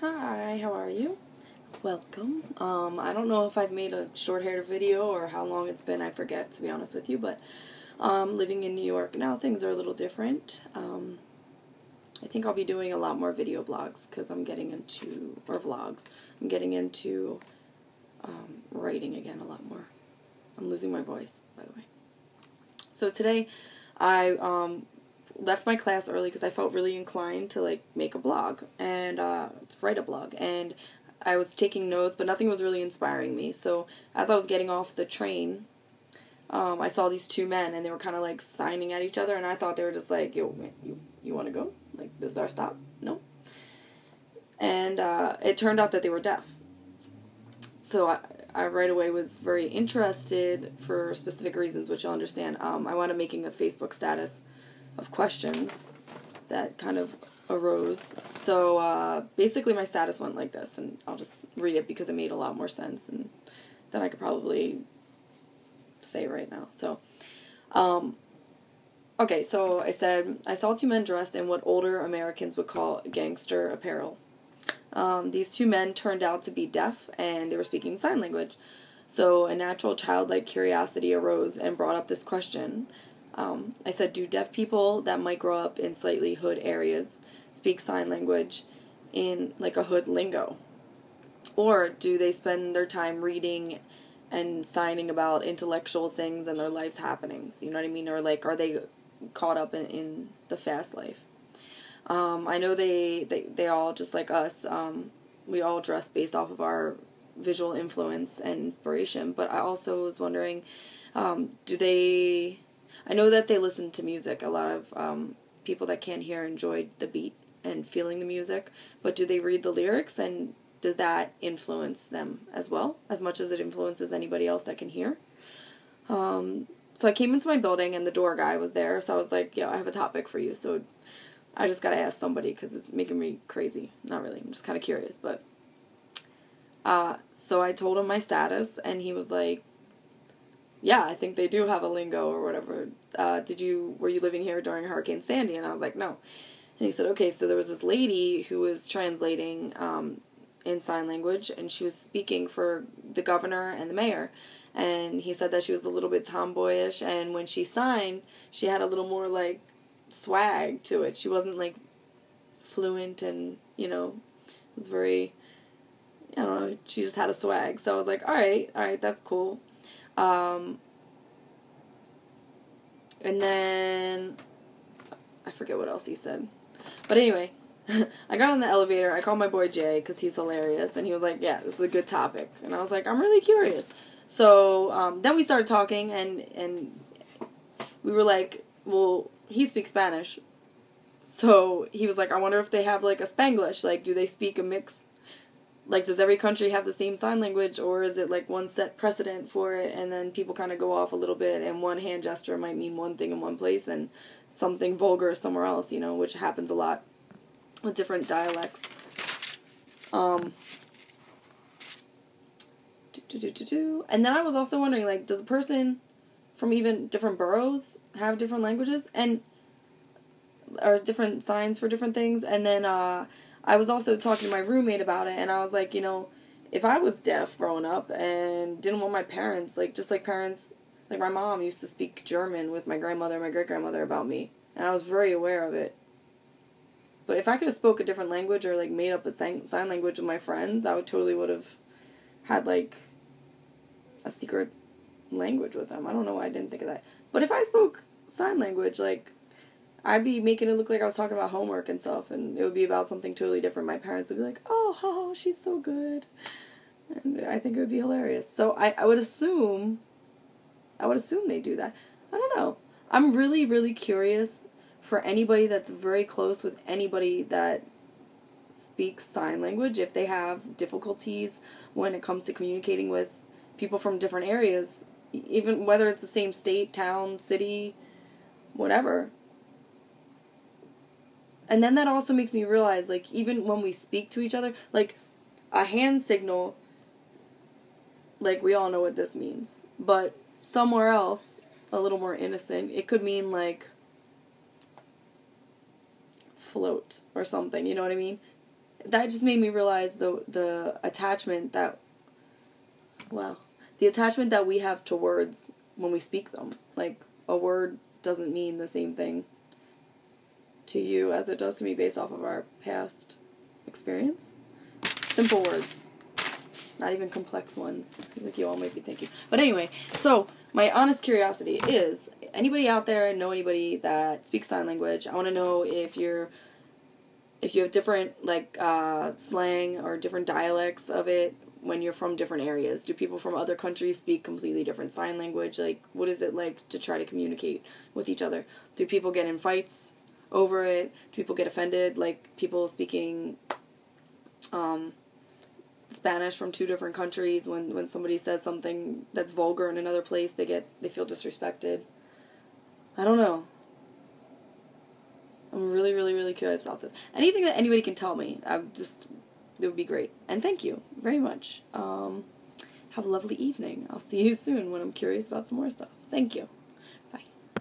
Hi, how are you? Welcome. I don't know if I've made a short-haired video or how long it's been, I forget, to be honest with you, but living in New York now, things are a little different. I think I'll be doing a lot more video blogs because I'm getting into, or vlogs, I'm getting into writing again a lot more. I'm losing my voice, by the way. So today, I left my class early because I felt really inclined to make a blog and to write a blog, and I was taking notes, but nothing was really inspiring me. So as I was getting off the train, I saw these two men, and they were kind of signing at each other, and I thought they were just like, "Yo, man, you want to go? This is our stop?" No. And it turned out that they were deaf. So I right away was very interested for specific reasons, which you'll understand. I wound up making a Facebook status of questions that kind of arose. So basically my status went like this, and I'll just read it because it made a lot more sense and than I could probably say right now. So, okay, so I said, I saw two men dressed in what older Americans would call gangster apparel. These two men turned out to be deaf, and they were speaking sign language. So a natural childlike curiosity arose and brought up this question. I said, do deaf people that might grow up in slightly hood areas speak sign language in a hood lingo? Or do they spend their time reading and signing about intellectual things and their life's happenings? You know what I mean? Or are they caught up in the fast life? I know they all, just like us, we all dress based off of our visual influence and inspiration, but I also was wondering, I know that they listen to music. A lot of people that can't hear enjoy the beat and feeling the music, but do they read the lyrics, and does that influence them as well, as much as it influences anybody else that can hear? So I came into my building, and the door guy was there, so I was like, I have a topic for you, so I just gotta ask somebody because it's making me crazy. Not really, I'm just kind of curious, but so I told him my status, and he was like, yeah, I think they do have a lingo or whatever. Were you living here during Hurricane Sandy? And I was like, no. And he said, okay, so there was this lady who was translating in sign language, and she was speaking for the governor and the mayor. And he said that she was a little bit tomboyish, and when she signed, she had a little more swag to it. She wasn't fluent, and it was very, I don't know, she just had a swag. So I was like, all right, that's cool. And then I forget what else he said, but anyway, I got on the elevator. I called my boy Jay because he's hilarious, and he was like, yeah, this is a good topic. And I was like, I'm really curious. So then we started talking, and we were like, well, he speaks Spanish, so he was like, I wonder if they have a Spanglish. Do they speak a mix? Does every country have the same sign language, or is it one set precedent for it, and then people kind of go off a little bit, and one hand gesture might mean one thing in one place and something vulgar somewhere else, which happens a lot with different dialects. And then I was also wondering, does a person from even different boroughs have different languages or different signs for different things? And then I was also talking to my roommate about it, and I was like, if I was deaf growing up and didn't want my parents, parents, my mom used to speak German with my grandmother and my great-grandmother about me, and I was very aware of it. But if I could have spoke a different language or, made up a sign language with my friends, I would have had, a secret language with them. I don't know why I didn't think of that. But if I spoke sign language, I'd be making it look like I was talking about homework and stuff, and it would be about something totally different. My parents would be like, oh, she's so good. And I think it would be hilarious. So I would assume they do that. I don't know. I'm really, really curious for anybody that's very close with anybody that speaks sign language, if they have difficulties when it comes to communicating with people from different areas, even whether it's the same state, town, city, whatever. And then that also makes me realize, even when we speak to each other, a hand signal, we all know what this means. But somewhere else, a little more innocent, it could mean, float or something, you know what I mean? that just made me realize the attachment that, wow, the attachment that we have to words when we speak them. Like, a word doesn't mean the same thing to you as it does to me based off of our past experience. Simple words. Not even complex ones, like you all might be thinking. But anyway, so my honest curiosity is, anybody out there know anybody that speaks sign language? I want to know if you have different, like, slang or different dialects of it when you're from different areas. Do people from other countries speak completely different sign language? Like, what is it like to try to communicate with each other? Do people get in fights over it? Do people get offended? Like, people speaking Spanish from two different countries, when somebody says something that's vulgar in another place, they feel disrespected. I don't know. I'm really, really, really curious about this. Anything that anybody can tell me, it would be great. And thank you very much. Have a lovely evening. I'll see you soon when I'm curious about some more stuff. Thank you.